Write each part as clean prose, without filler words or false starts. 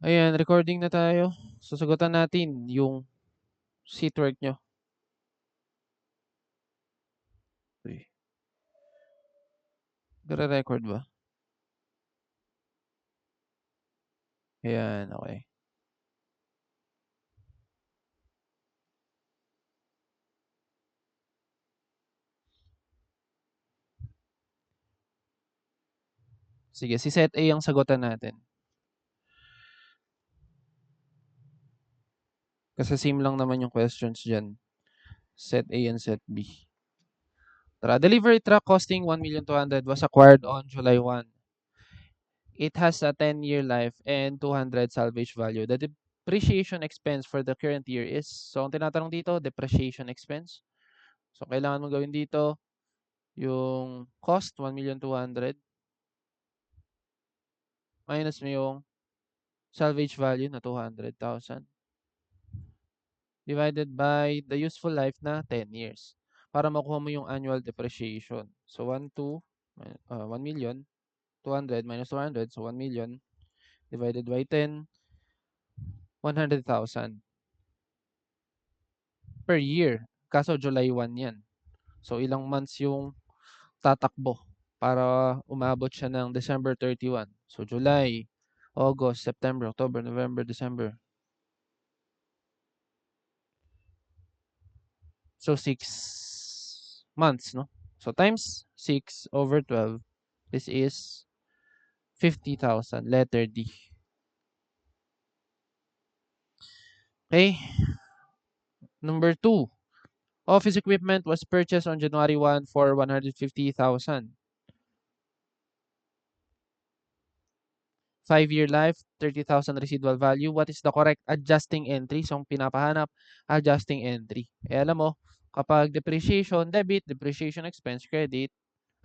Ayan, recording na tayo. Sasagutan natin yung seat work nyo. Uy, nare-record ba? Ayan, okay. Sige, si set A ang sagutan natin. Kasi same lang naman yung questions dyan. Set A and set B. Tara, delivery truck costing 1,200,000 was acquired on July 1. It has a 10-year life and 200 salvage value. The depreciation expense for the current year is, so ang tinatanong dito, depreciation expense. So kailangan mo gawin dito yung cost, 1,200,000 minus mo yung salvage value na 200,000 divided by the useful life na 10 years para makuha mo yung annual depreciation. So 1,200,000 minus 200, so 1,000,000 divided by 10, 100,000 per year. Kaso July 1 yan. So ilang months yung tatakbo para umabot siya ng December 31. So July, August, September, October, November, December. So 6 months, no? So times 6 over 12, this is 50,000, letter D. Okay, number 2. Office equipment was purchased on January 1 for 150,000. 5-year life, 30,000 residual value. What is the correct adjusting entry? So, ang pinapahanap, adjusting entry. Eh, alam mo, kapag depreciation, debit, depreciation expense, credit,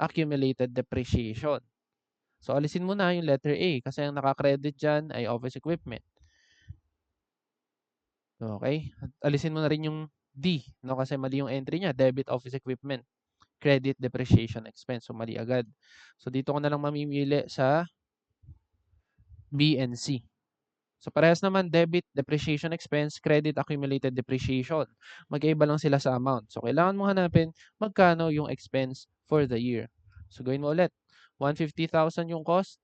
accumulated depreciation. So, alisin mo na yung letter A kasi ang naka-credit dyan ay office equipment. Okay? Alisin mo na rin yung D, no? Kasi mali yung entry niya, debit office equipment, credit depreciation expense. So, mali agad. So, dito ko na lang mamimili sa B and C. So, parehas naman debit depreciation expense, credit accumulated depreciation. Magkaiba lang sila sa amount. So, kailangan mo hanapin magkano yung expense for the year. So, gawin mo ulit. 150,000 yung cost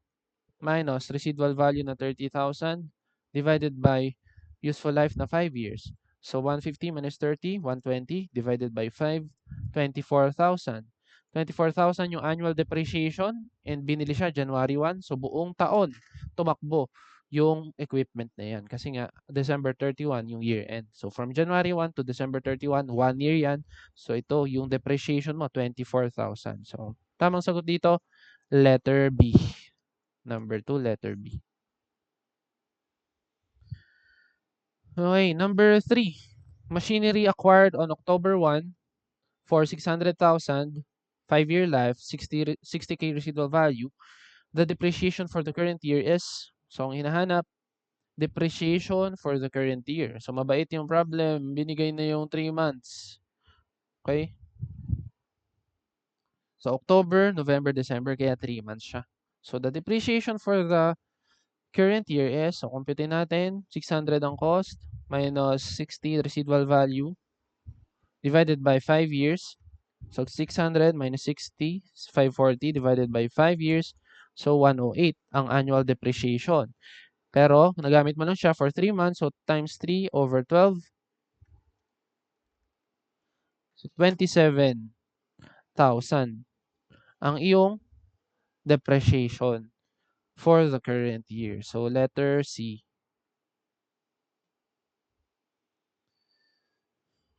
minus residual value na 30,000 divided by useful life na 5 years. So, 150 minus 30, 120 divided by 5, 24,000. 24,000 yung annual depreciation and binili siya January 1. So, buong taon tumakbo yung equipment na yan. Kasi nga, December 31 yung year end. So, from January 1 to December 31, 1 year yan. So, ito, yung depreciation mo, 24,000. So, tamang sagot dito, letter B. Number 2, letter B. Okay, number 3. Machinery acquired on October 1 for 600,000, 5-year life, 60K residual value. The depreciation for the current year is, so ang hinahanap, depreciation for the current year. So mabait yung problem, binigay na yung 3 months. Okay? So October, November, December, kaya 3 months siya. So the depreciation for the current year is, so compute natin, 600 ang cost, minus 60 residual value, divided by 5 years. So 600 minus 60 is 540 divided by 5 years. So 108 ang annual depreciation. Pero nagamit mo lang siya for 3 months. So times 3 over 12. So 27,000 ang iyong depreciation for the current year. So letter C.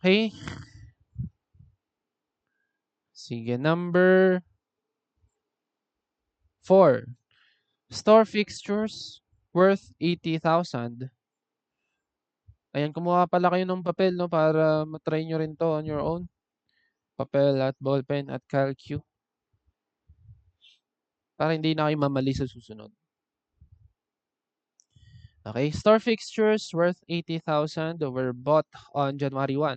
Okay? Sige, number 4. Store fixtures worth 80,000. Ayan, kumuha pala kayo ng papel, no, para matry nyo rin to on your own. Papel at ballpen at calcu. Para hindi na kayo mamali sa susunod. Okay, store fixtures worth 80,000 were bought on January 1.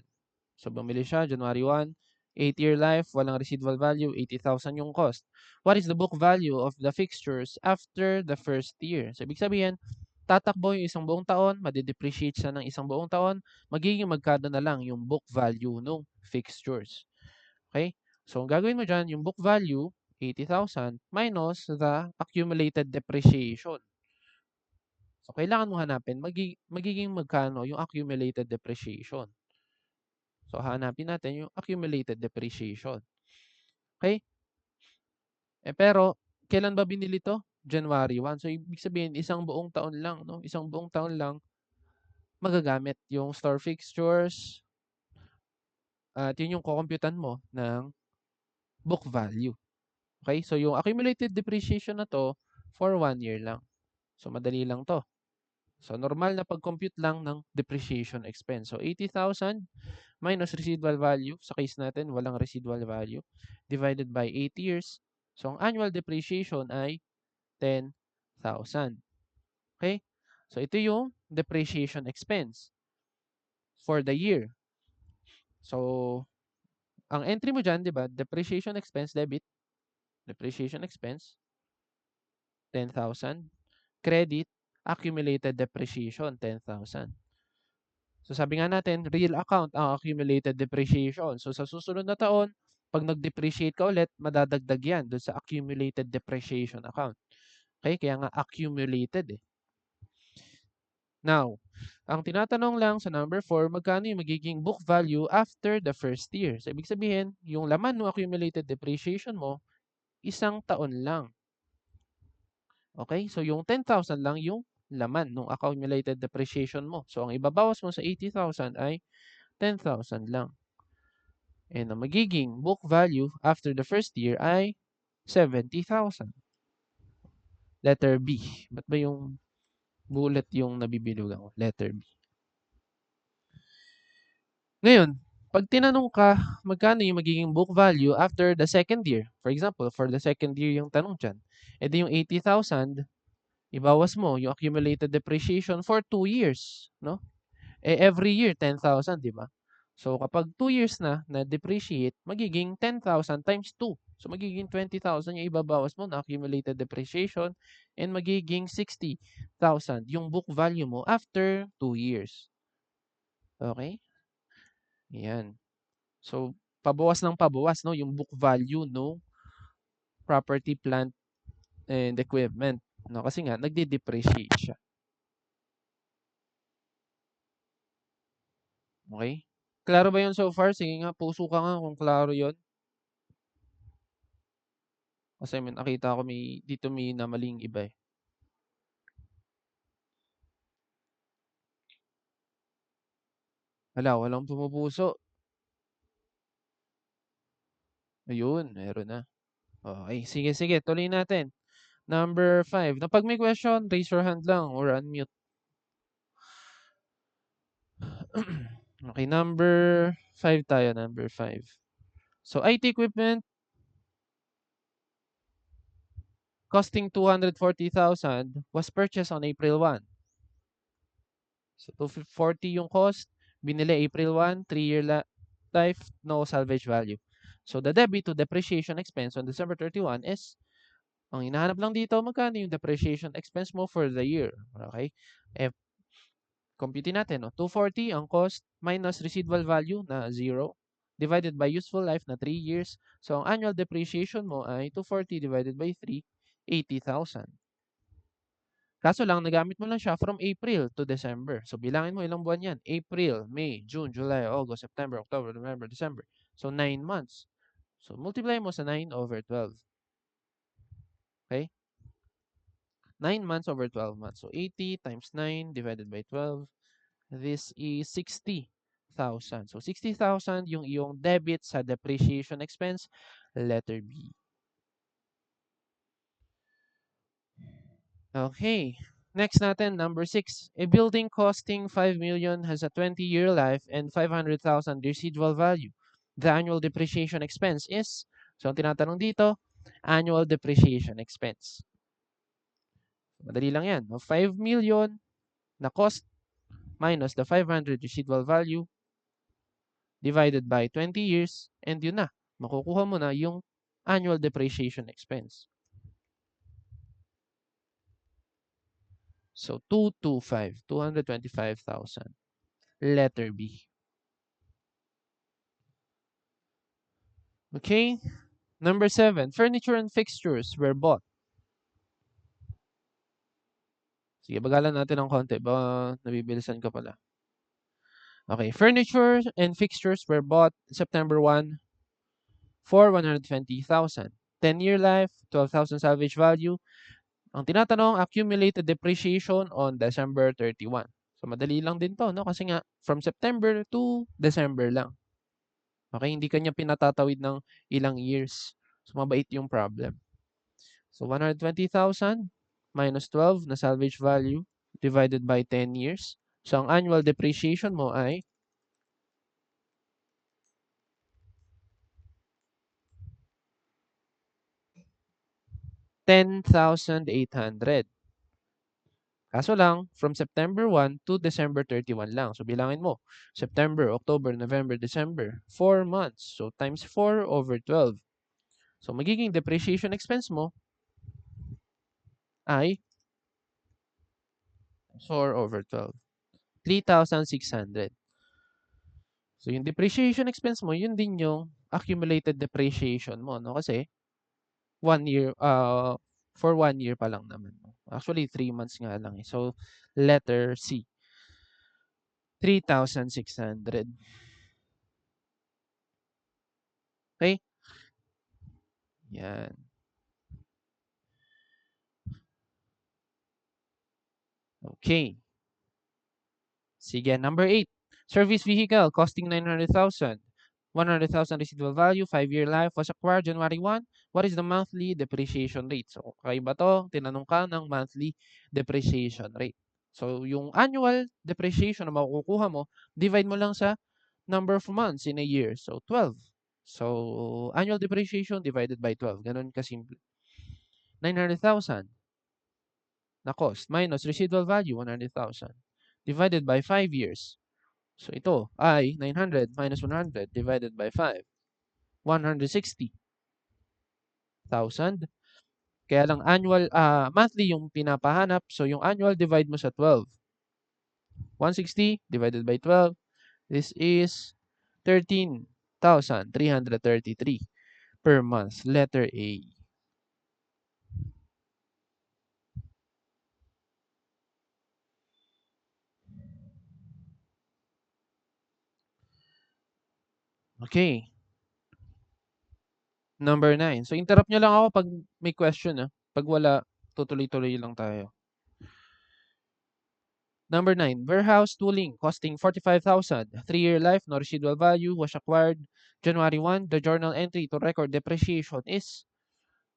So, bumili siya January 1. 8-year life, walang residual value, 80,000 yung cost. What is the book value of the fixtures after the first year? So, ibig sabihin, tatakbo yung isang buong taon, made-depreciate siya ng isang buong taon, magiging magkano na lang yung book value ng fixtures. Okay? So, ang gagawin mo dyan, yung book value, 80,000 minus the accumulated depreciation. So, kailangan mo hanapin magiging magkano yung accumulated depreciation. So, hanapin natin yung accumulated depreciation. Okay? Pero, kailan ba binili to? January 1. So, ibig sabihin, isang buong taon lang, no? Isang buong taon lang magagamit yung store fixtures at yun yung kukumputan mo ng book value. Okay? So, yung accumulated depreciation na to for 1 year lang. So, madali lang to. So, normal na pag-compute lang ng depreciation expense. So, 80,000 minus residual value. Sa case natin, walang residual value. Divided by 8 years. So, ang annual depreciation ay 10,000. Okay? So, ito yung depreciation expense for the year. So, ang entry mo dyan, di ba? Depreciation expense, debit. Depreciation expense, 10,000. Credit, accumulated depreciation, 10,000. So, sabi nga natin, real account ang accumulated depreciation. So, sa susunod na taon, pag nag-depreciate ka ulit, madadagdag yan doon sa accumulated depreciation account. Okay? Kaya nga accumulated eh. Now, ang tinatanong lang sa number 4, magkano yung magiging book value after the first year? So, ibig sabihin, yung laman ng accumulated depreciation mo, isang taon lang. Okay? So, yung 10,000 lang yung laman ng accumulated depreciation mo. So, ang ibabawas mo sa 80,000 ay 10,000 lang. And ang magiging book value after the first year ay 70,000. Letter B. Ba't ba yung bullet yung nabibilugan ko? Letter B. Ngayon, pag tinanong ka, magkano yung magiging book value after the second year? For example, for the second year yung tanong dyan. E di yung 80,000, ibawas mo yung accumulated depreciation for 2 years. No? Every year, 10,000, di ba? So, kapag 2 years na depreciate, magiging 10,000 times 2. So, magiging 20,000 yung ibabawas mo na accumulated depreciation and magiging 60,000 yung book value mo after 2 years. Okay? Yan. So, pabawas ng pabawas, no? Yung book value, no? Property, plant, and equipment. No? Kasi nga, nagde-depreciate siya. Okay? Klaro ba yun so far? Sige nga, puso ka nga kung klaro yun. Kasi nakita ko dito may namaling iba eh. Walang pumupuso. Ayun, meron na. Okay, sige, tuloy natin. Number 5. Na pag may question, raise your hand lang or unmute. Okay, number 5 tayo, number 5. So, IT equipment costing 240,000 was purchased on April 1. So, 240 yung cost. Binili April 1, 3-year life, no salvage value. So, the debit to depreciation expense on December 31 is, ang hinahanap lang dito, magkano yung depreciation expense mo for the year. Okay? Compute natin, no? 240 ang cost minus residual value na 0 divided by useful life na 3 years. So, ang annual depreciation mo ay 240 divided by 3, 80,000. Kaso lang, nagamit mo lang siya from April to December. So, bilangin mo ilang buwan yan. April, May, June, July, August, September, October, November, December. So, 9 months. So, multiply mo sa 9 over 12. Okay? 9 months over 12 months. So, 80 times 9 divided by 12. This is 60,000. So, 60,000 yung iyong debit sa depreciation expense, letter B. Okay. Next natin, number 6. A building costing 5 million has a 20-year life and 500,000 residual value. The annual depreciation expense is, so ang tinatanong dito, annual depreciation expense. Madali lang yan. 5 million na cost minus the 500 residual value divided by 20 years, and yun na. Makukuha mo na yung annual depreciation expense. So, 225,000. Letter B. Okay? Number 7, furniture and fixtures were bought. Sige, bagalan natin ng konti. Baka nabibilisan ka pala. Okay, furniture and fixtures were bought September 1 for 120,000. 10-year life, 12,000 salvage value. Ang tinatanong, accumulated depreciation on December 31. So, madali lang din to, no? Kasi nga, from September to December lang. Okay, hindi kanya pinatatawid ng ilang years. So, mabait yung problem. So, 120,000 minus 12 na salvage value divided by 10 years. So, ang annual depreciation mo ay 10,800. Kaso lang, from September 1 to December 31 lang. So, bilangin mo. September, October, November, December. 4 months. So, times 4 over 12. So, magiging depreciation expense mo ay 4 over 12. 3,600. So, yung depreciation expense mo, yun din yung accumulated depreciation mo, no? Kasi, 1 year, for 1 year pa lang naman. Actually, 3 months nga lang eh. So, letter C. 3,600. Okay? Yan. Okay. Sige, number 8. Service vehicle costing 900,000. 100,000 residual value, 5-year life, was acquired January 1. What is the monthly depreciation rate? So, kakaiba to, tinanong ka ng monthly depreciation rate. So, yung annual depreciation na makukuha mo, divide mo lang sa number of months in a year. So, 12. So, annual depreciation divided by 12. Ganun kasimple. 900,000 na cost minus residual value, 100,000. Divided by 5 years. So, ito ay 900 minus 100 divided by 5. 160,000. Kaya lang monthly yung pinapahanap. So, yung annual divide mo sa 12. 160 divided by 12. This is 13,333 per month. Letter A. Okay. Number 9. So, interrupt nyo lang ako pag may question. Pag wala, tutuloy-tuloy lang tayo. Number 9. Warehouse tooling costing 45,000. 3-year life, no residual value, was acquired January 1. The journal entry to record depreciation is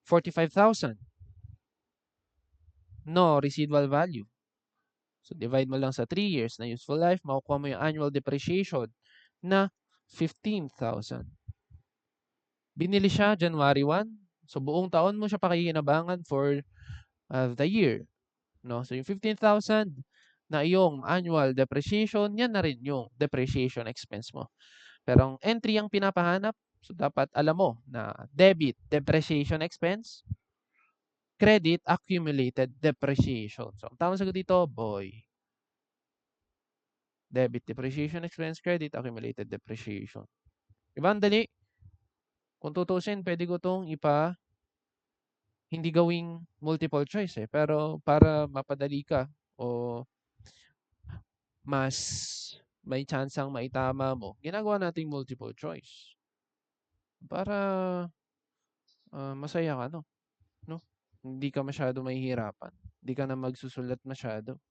45,000. No residual value. So, divide mo lang sa 3 years na useful life, makukuha mo yung annual depreciation na 15,000. Binili siya January 1. So, buong taon mo siya pakikinabangan for the year. No? So, yung 15,000 na iyong annual depreciation, yan na rin yung depreciation expense mo. Pero ang entry ang pinapahanap, so dapat alam mo na debit, depreciation expense, credit, accumulated depreciation. So, ang tamang sagot dito, boy. Debit, depreciation expense, credit, accumulated depreciation. Diba ang dali? Kung tutusin, pwede ko itong hindi gawing multiple choice eh. Pero para mapadali ka o mas may chance ang maitama mo, ginagawa nating multiple choice. Para masaya ka, no? Hindi ka masyado mahihirapan. Hindi ka na magsusulat masyado.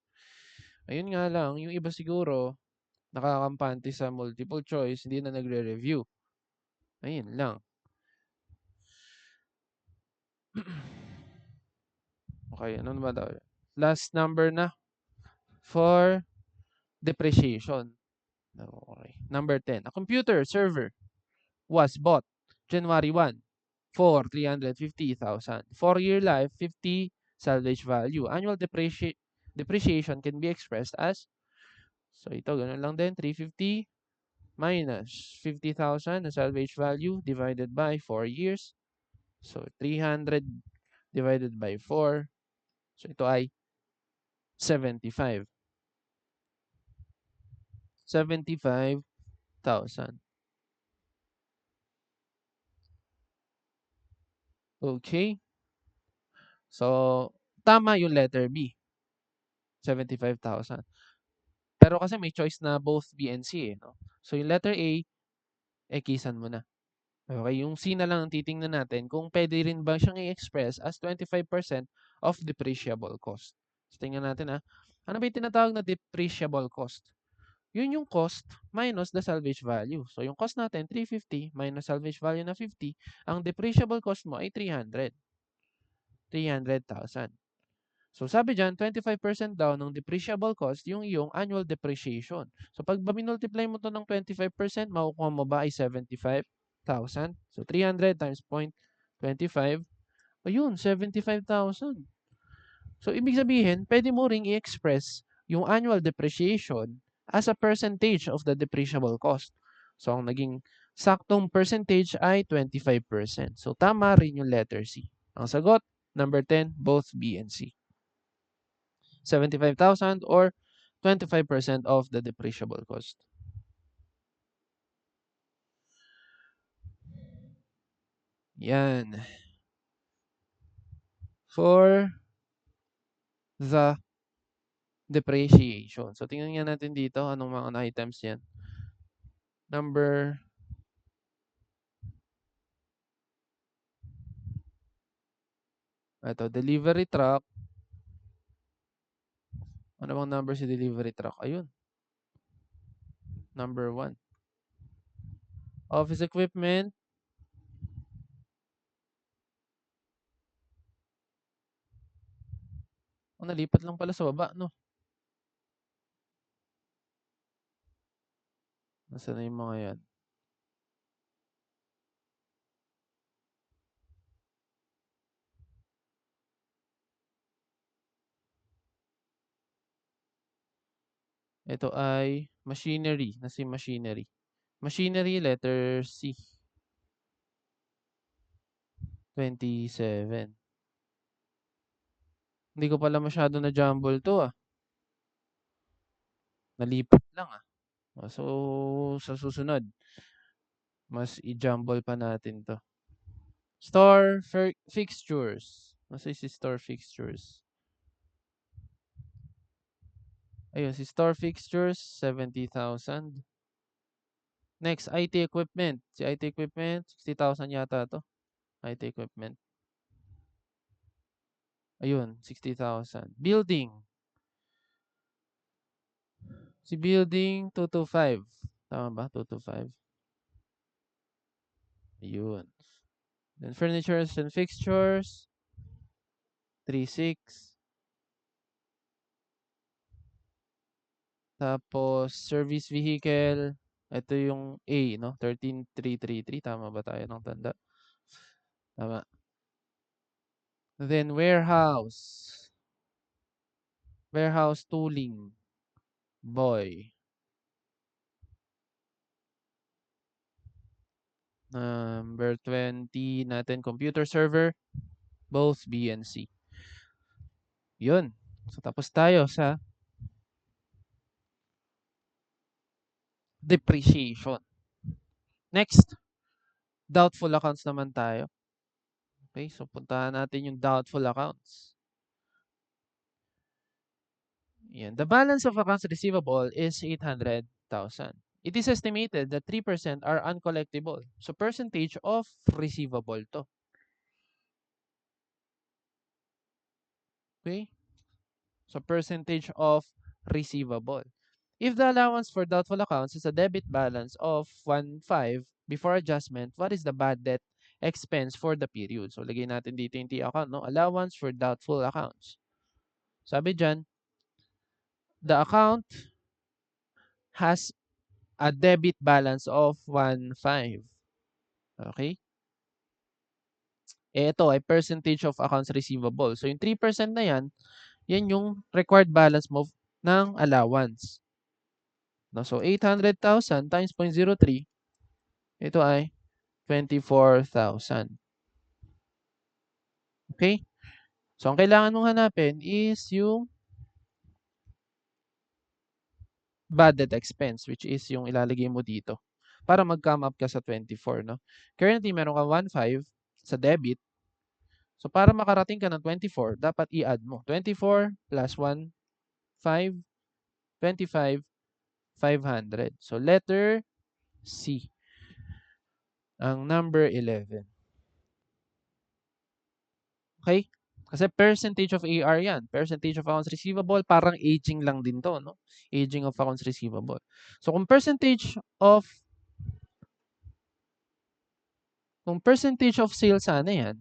Ayun nga lang, yung iba siguro, nakakampante sa multiple choice, hindi na nagre-review. Ayun lang. Okay, ano naman daw? Last number na for depreciation. Okay. Number 10. A computer server was bought January 1 for 350,000. 4-year life, 50 salvage value. Annual depreciation can be expressed as, so ito, ganun lang din, 350 minus 50,000 na salvage value divided by 4 years. So, 300 divided by 4. So, ito ay 75. 75,000. Okay. So, tama yung letter B, 75,000. Pero kasi may choice na both B and C eh, no? So, yung letter A, kisan mo na. Okay, yung C na lang ang titingnan natin kung pwede rin ba siyang i-express as 25% of depreciable cost. So, tingnan natin ha. Ano ba yung tinatawag na depreciable cost? Yun yung cost minus the salvage value. So, yung cost natin, 350 minus salvage value na 50, ang depreciable cost mo ay 300. 300,000. So, sabi dyan, 25% daw ng depreciable cost yung iyong annual depreciation. So, pag minultiply mo to ng 25%, makukuha mo ba ay 75,000? So, 300 times 0.25, ayun, 75,000. So, ibig sabihin, pwede mo ring i-express yung annual depreciation as a percentage of the depreciable cost. So, ang naging saktong percentage ay 25%. So, tama rin yung letter C. Ang sagot, number 10, both B and C. 75,000 or 25% of the depreciable cost. Yan. For the depreciation. So, tingnan nga natin dito anong mga items yan. Number ito, delivery truck. Ano bang number si delivery truck? Ayun. Number 1. Office equipment. Nalipat lang pala sa baba, no? Nasaan na yung mga yan? Ito ay machinery. Nasa yung machinery? Machinery, letter C. 27. Hindi ko pala masyado na jumble to ah. Nalipat lang ah. So, sa susunod, mas i-jumble pa natin to. Store fixtures. Nasa si store fixtures? Ayun, si store fixtures, 70,000. Next, IT equipment. Si IT equipment, 60,000 yata to. IT equipment. Ayun, 60,000. Building. Si building, 225. Tama ba? 225. Ayun. Then furnitures and fixtures, 36. Tapos, service vehicle. Ito yung A, no? 13,333. Tama ba tayo ng tanda? Tama. Then, warehouse. Warehouse tooling. Boy. Number 20 natin, computer server. Both B and C. Yun. So, tapos tayo sa depreciation. Next, doubtful accounts naman tayo. Okay, so puntahan natin yung doubtful accounts. Yan. The balance of accounts receivable is 800,000. It is estimated that 3% are uncollectible. So, percentage of receivable to. Okay? So, percentage of receivable. If the allowance for doubtful accounts is a debit balance of 1,500 before adjustment, what is the bad debt expense for the period? So, lagay natin dito yung T account, no? Allowance for doubtful accounts. Sabi dyan, the account has a debit balance of 1,500. Okay? Ito ay percentage of accounts receivable. So, yung 3% na yan, yan yung required balance mo ng allowance. No? So, 800,000 times 0.03, ito ay 24,000. Okay? So, ang kailangan mong hanapin is yung bad debt expense, which is yung ilalagay mo dito para mag-come up ka sa 24, no? Currently, meron ka 1.5 sa debit. So, para makarating ka ng 24, dapat i-add mo. 24 plus 1.5, 25, 500. So, letter C, ang number 11. Okay? Kasi percentage of AR yan. Percentage of accounts receivable, parang aging lang din to, no? Aging of accounts receivable. So, kung percentage of sales sana yan,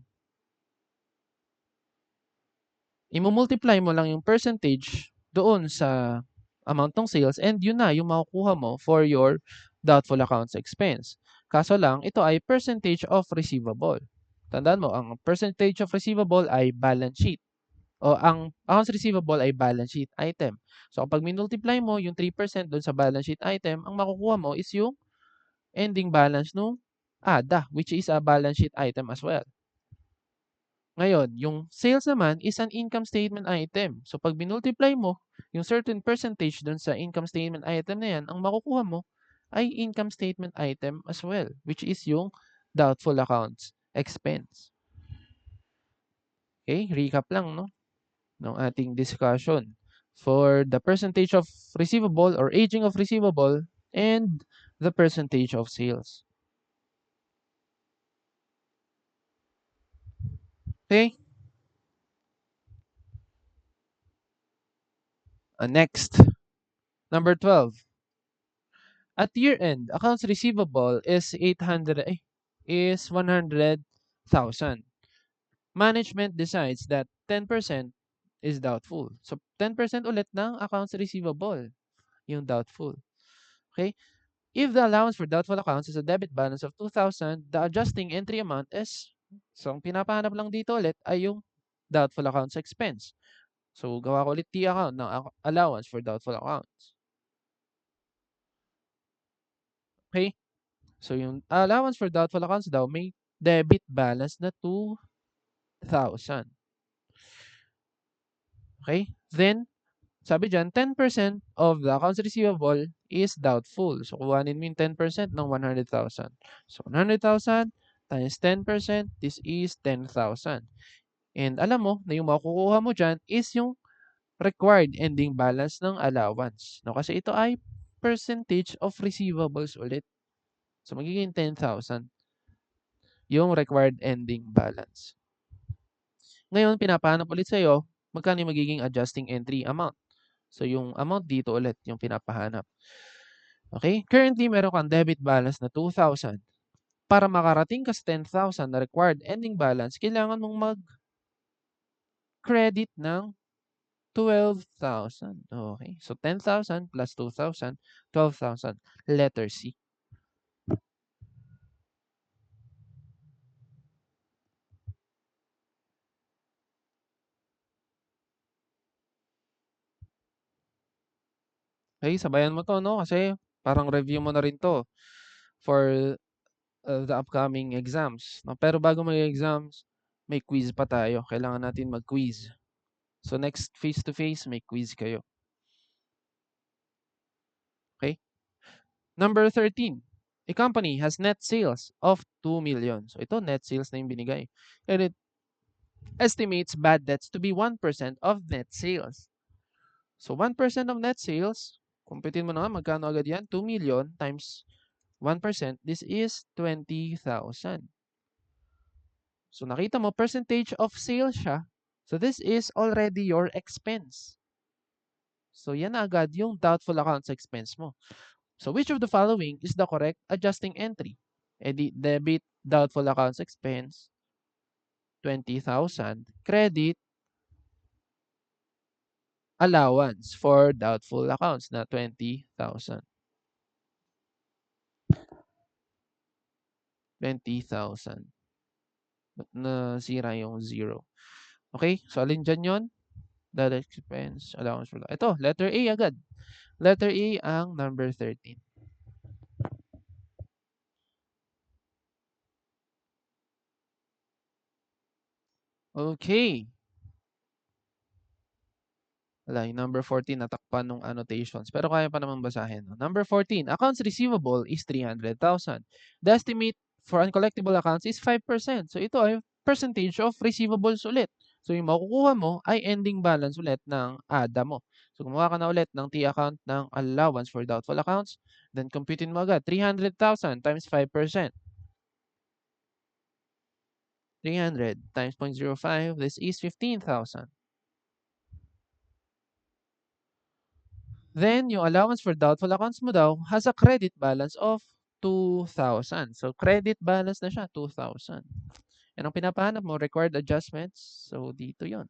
i-multiply mo lang yung percentage doon sa amount ng sales and yun na yung makukuha mo for your doubtful accounts expense. Kaso lang, ito ay percentage of receivable. Tandaan mo, ang percentage of receivable ay balance sheet. O ang accounts receivable ay balance sheet item. So kapag minultiply mo yung 3% doon sa balance sheet item, ang makukuha mo is yung ending balance nung ADA, which is a balance sheet item as well. Ngayon, yung sales naman is an income statement item. So pag minultiply mo yung certain percentage doon sa income statement item na yan, ang makukuha mo ay income statement item as well, which is yung doubtful accounts expense. Okay, recap lang, no? Ng ating discussion for the percentage of receivable or aging of receivable and the percentage of sales. Okay? Next, number 12. At year end, accounts receivable is 100,000. Management decides that 10% is doubtful. So 10% ulit ng accounts receivable, yung doubtful. Okay? If the allowance for doubtful accounts is a debit balance of 2,000, the adjusting entry amount is, so ang pinapahanap lang dito ulit ay yung doubtful accounts expense. So gawa ko ulit T account ng allowance for doubtful accounts. Okay? So yung allowance for doubtful accounts daw may debit balance na 2,000. Okay? Then, sabi dyan, 10% of the accounts receivable is doubtful. So, kuhanin mo yung 10% ng 100,000. So, 100,000 times 10%, this is 10,000. And alam mo na yung makukuha mo dyan is yung required ending balance ng allowance. No? Kasi ito ay percentage of receivables ulit. So, magiging 10,000 yung required ending balance. Ngayon, pinapahanap ulit sa'yo, magkano yung magiging adjusting entry amount. So, yung amount dito ulit, yung pinapahanap. Okay? Currently, meron kang debit balance na 2,000. Para makarating ka sa 10,000 na required ending balance, kailangan mong mag-credit ng 12,000. Okay? So, 10,000 plus 2,000, 12,000. Letter C. Okay? Sabayan mo to, no? Kasi parang review mo na rin to for the upcoming exams. No? Pero bago mag-exams, may quiz pa tayo. Kailangan natin mag-quiz. So next face-to-face, may quiz kayo. Okay? Number 13. A company has net sales of 2 million. So ito, net sales na yung binigay. And it estimates bad debts to be 1% of net sales. So 1% of net sales, kumpitin mo na nga, magkano agad yan? 2 million times 1%, this is 20,000. So nakita mo, percentage of sales siya. So this is already your expense. So yan na agad yung doubtful accounts expense mo. So which of the following is the correct adjusting entry? Debit doubtful accounts expense, 20,000. Credit allowance for doubtful accounts na 20,000. 20,000. Nasira yung 0. Okay? So alin dyan yun? That expense allowance for... Ito, letter A agad. Letter A ang number 13. Okay. Wala, yung number 14 natakpan ng annotations. Pero kaya pa naman basahin. No? Number 14, accounts receivable is 300,000. The estimate for uncollectible accounts is 5%. So ito ay percentage of receivables ulit. So yung makukuha mo ay ending balance ulit ng ADA mo. So gumawa ka na ulit ng T account ng allowance for doubtful accounts. Then computein mo agad 300,000 times 5%. 300 times 0.05, this is 15,000. Then, yung allowance for doubtful accounts mo daw has a credit balance of 2,000. So, credit balance na siya, 2,000. Yan ang pinapahanap mo, required adjustments. So, dito yon.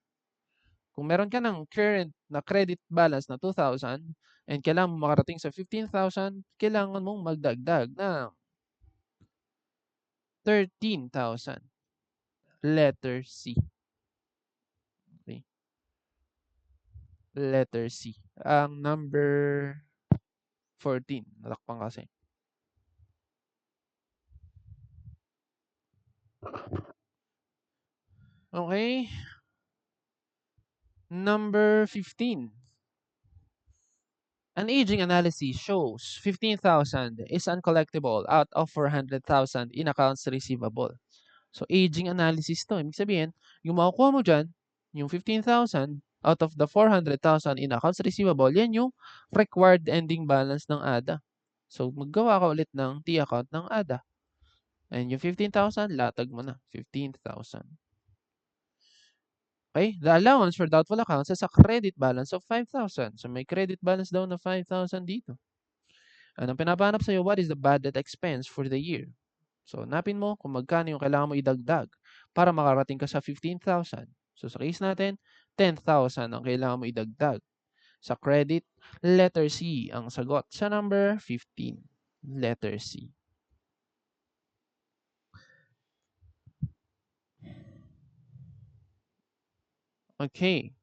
Kung meron ka ng current na credit balance na 2,000 and kailangan mo makarating sa 15,000, kailangan mong magdagdag ng 13,000. Letter C. Okay. Letter C. Ang number 14. Nalakpan kasi. Okay. Number 15. An aging analysis shows 15,000 is uncollectible out of 400,000 in accounts receivable. So, aging analysis to. Ibig sabihin, yung makukuha mo dyan, yung 15,000 out of the 400,000 in accounts receivable, yan yung required ending balance ng ADA. So, maggawa ka ulit ng T account ng ADA. And yung 15,000, latag mo na. 15,000. Okay? The allowance for doubtful accounts has a credit balance of 5,000. So, may credit balance daw na 5,000 dito. Anong pinapahanap sa'yo? What is the bad debt expense for the year? So, hanapin mo kung magkano yung kailangan mo idagdag para makarating ka sa 15,000. So, sa case natin, 10,000 ang kailangan mo idagdag. Sa credit, letter C ang sagot sa number 15. Letter C. Okay.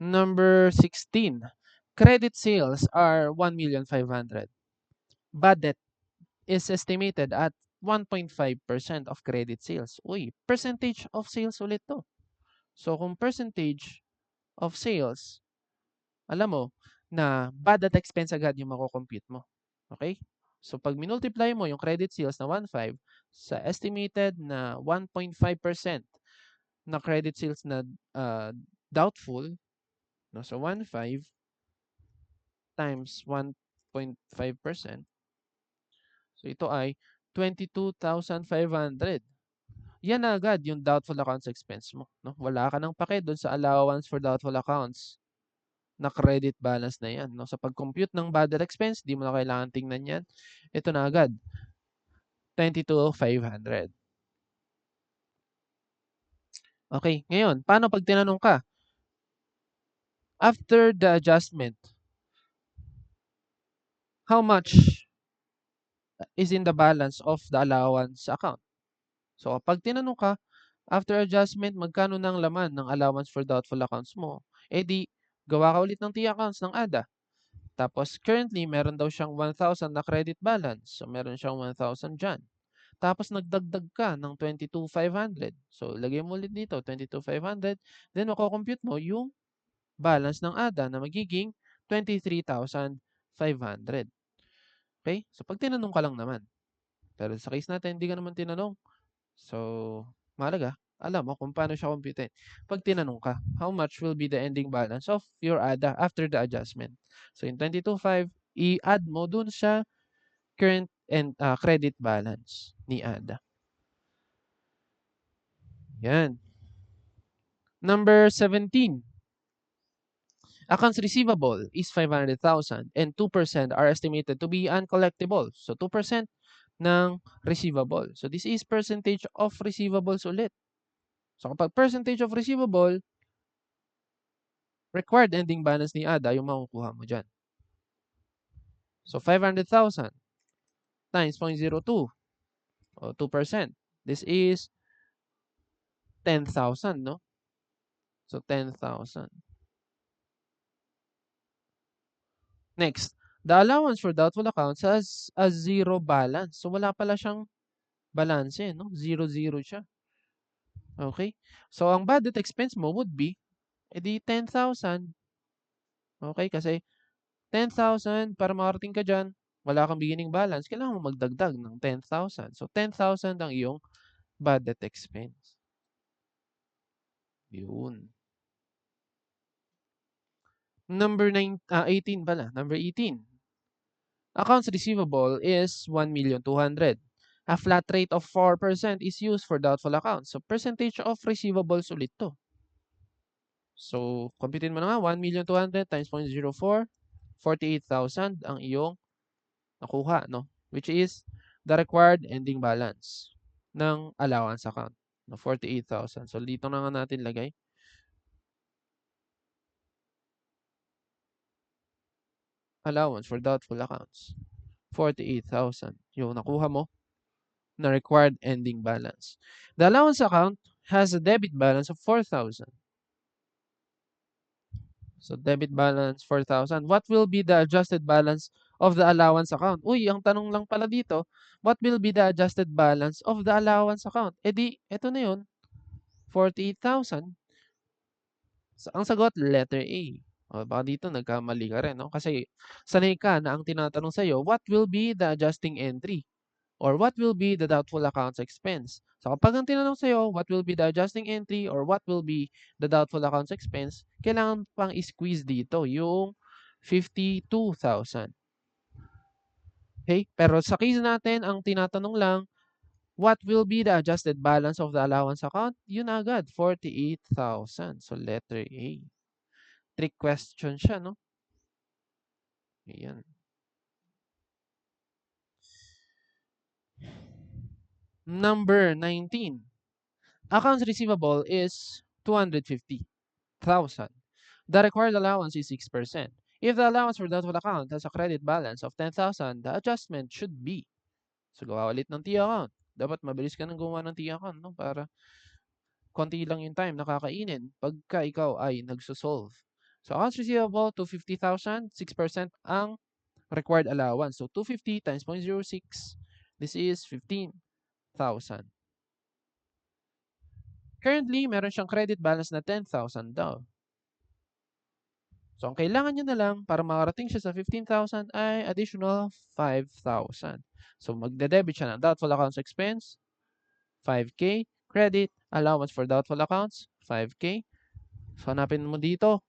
Number 16. Credit sales are 1,500,000. Bad debt is estimated at 1.5% of credit sales. Uy, percentage of sales ulit to. So, kung percentage of sales, alam mo na bad debt expense agad yung mako-compute mo. Okay? So, pag minultiply mo yung credit sales na 1.5 sa estimated na 1.5% na credit sales na doubtful, no? So, 1.5 times 1.5%. So, ito ay 22,500. Yan na agad yung doubtful accounts expense mo. No? Wala ka nang pake doon sa allowance for doubtful accounts na credit balance na yan. No? Sa pag-compute ng bad debt expense, di mo na kailangan tingnan yan. Ito na agad, 22,500. Okay, ngayon, paano pag tinanong ka? After the adjustment, how much is in the balance of the allowance account? So, pag tinanong ka, after adjustment, magkano ng laman ng allowance for doubtful accounts mo? Eh di, gawa ka ulit ng T accounts ng ADA. Tapos, currently, meron daw siyang 1,000 na credit balance. So, meron siyang 1,000 dyan. Tapos, nagdagdag ka ng 22,500. So, lagay mo ulit dito, 22,500. Then, makocompute mo yung balance ng ADA na magiging 23,500. Okay? So, pag tinanong ka lang naman. Pero sa case natin, hindi ka naman tinanong. So, mahalaga, alam mo kung paano siya computein. Pag tinanong ka, how much will be the ending balance of your ADA after the adjustment? So, in 22.5, i-add mo dun sa current and credit balance ni ADA. Yan. Number 17. Accounts receivable is 500,000 and 2% are estimated to be uncollectible. So, 2% ng receivable. So, this is percentage of receivables ulit. So, kapag percentage of receivable, required ending balance ni ADA yung makukuha mo dyan. So, 500,000 times 0.02 o 2%. This is 10,000, no? So, 10,000. Next, the allowance for doubtful accounts has a zero balance. So, wala pala siyang balance, no? 0-0 siya. Okay? So, ang bad debt expense mo would be, edi 10,000 Okay, kasi 10,000 para makarating ka diyan, wala kang beginning balance, kailangan mo magdagdag ng 10,000. So, 10,000 ang iyong bad debt expense. Yun. Number 18 pala. Number 18. Accounts receivable is 1,200,000. A flat rate of 4% is used for doubtful accounts. So, percentage of receivables ulit to. So, computein mo na nga, 1,200,000 times 0.04, 48,000 ang iyong nakuha, no? Which is the required ending balance ng allowance account, no? 48,000. So, dito na nga natin lagay. Allowance for doubtful accounts. 48,000. Yung nakuha mo na required ending balance. The allowance account has a debit balance of 4,000. So, debit balance 4,000. What will be the adjusted balance of the allowance account? Uy, ang tanong lang pala dito, what will be the adjusted balance of the allowance account? E di, eto na yun, 48,000. So, ang sagot, letter A. O, baka dito nagkamali ka rin, no? Kasi sanay ka na ang tinatanong sa'yo, what will be the adjusting entry? Or what will be the doubtful accounts expense? So kapag ang tinanong sa'yo, what will be the adjusting entry or what will be the doubtful accounts expense, kailangan pang i-squeeze dito yung 52,000. Okay? Pero sa case natin, ang tinatanong lang, what will be the adjusted balance of the allowance account? Yun agad, 48,000. So letter A. Trick question siya, no? Ayan. Number 19. Accounts receivable is 250,000. The required allowance is 6%. If the allowance for doubtful account has a credit balance of 10,000, the adjustment should be. So, gawa ulit ng T account. Dapat mabilis ka nang gumawa ng T account, no? Para konti lang yung time nakakainin pagka ikaw ay nagsosolve. So, accounts receivable, 250,000, 6% ang required allowance. So, 250 times 0.06, this is 15,000. Currently, meron siyang credit balance na 10,000 daw. So, ang kailangan niya na lang para makarating siya sa 15,000 ay additional 5,000. So, magde-debit siya ng doubtful accounts expense, 5K. Credit, allowance for doubtful accounts, 5K. So, hanapin mo dito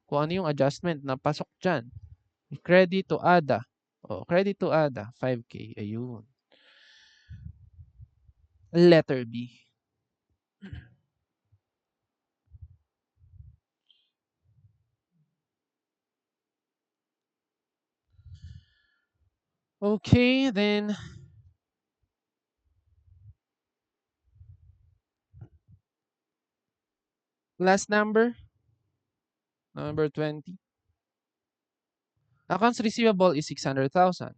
kung ano yung adjustment na pasok dyan. Credit to ADA. Credit to ADA, 5K. Ayun. Letter B. Okay, then last number 20. Accounts receivable is 600,000.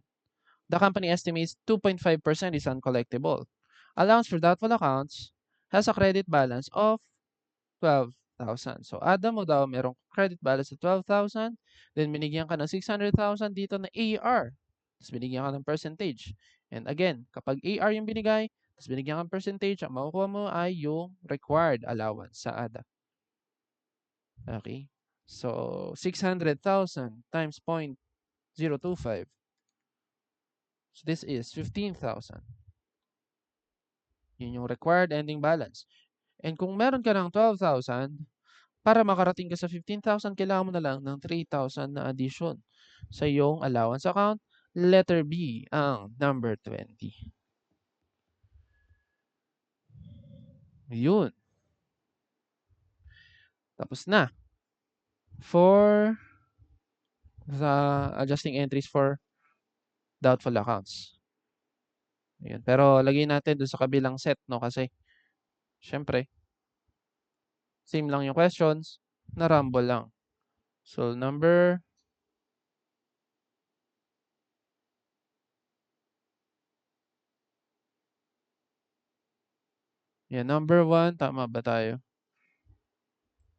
The company estimates 2.5% is uncollectible. Allowance for doubtful accounts has a credit balance of 12,000. So, ada mo daw merong credit balance of 12,000, then binigyan ka ng 600,000 dito na AR. Tapos binigyan ka ng percentage. And again, kapag AR yung binigay, tapos binigyan ka ng percentage, ang makukuha mo ay yung required allowance sa ADA. Okay? So, 600,000 times 0.025. So, this is 15,000. Yun yung required ending balance. And kung meron ka ng 12,000, para makarating ka sa 15,000, kailangan mo na lang ng 3,000 na addition sa iyong allowance account. Letter B ang number 20. Yun. Tapos na. For the adjusting entries for doubtful accounts. Ayun. Pero lagay natin doon sa kabilang set, no? Kasi, syempre, same lang yung questions, na-rumble lang. So, number number 1, tama ba tayo?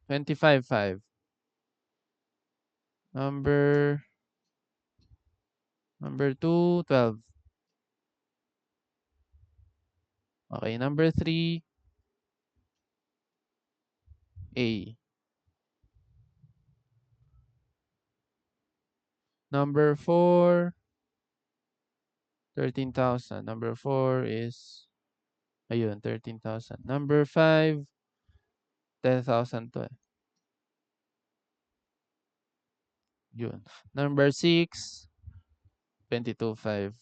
25,500. Number 2, 12. Okay, number 3, A. Number 4, 13,000. Number 4 is, ayun, 13,000. Number 5, 10,000 to eh. Yun. Number 6, 22,500.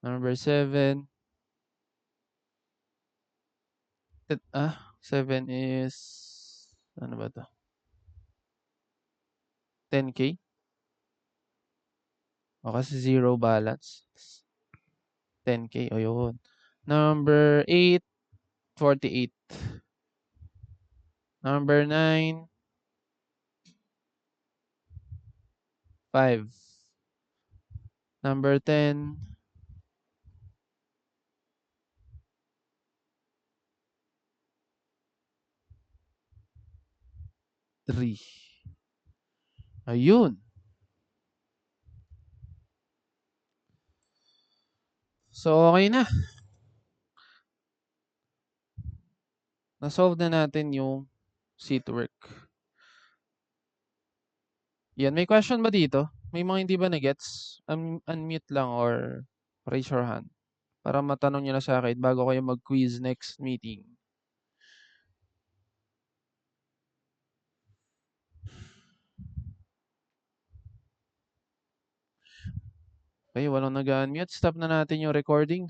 Number 7, 7 is, ano ba to? 10K? O kasi zero balance. 10K, o yun. Number 8, 48. Number 9, 5. Number 10, 3. Ayun. So, okay na. Na-solve na natin yung seat work. Yan, may question ba dito? May mga hindi ba na-gets? Unmute lang or raise your hand para matanong nyo na sa akin bago kayo mag-quiz next meeting. Okay, walang nag-unmute. Stop na natin yung recording.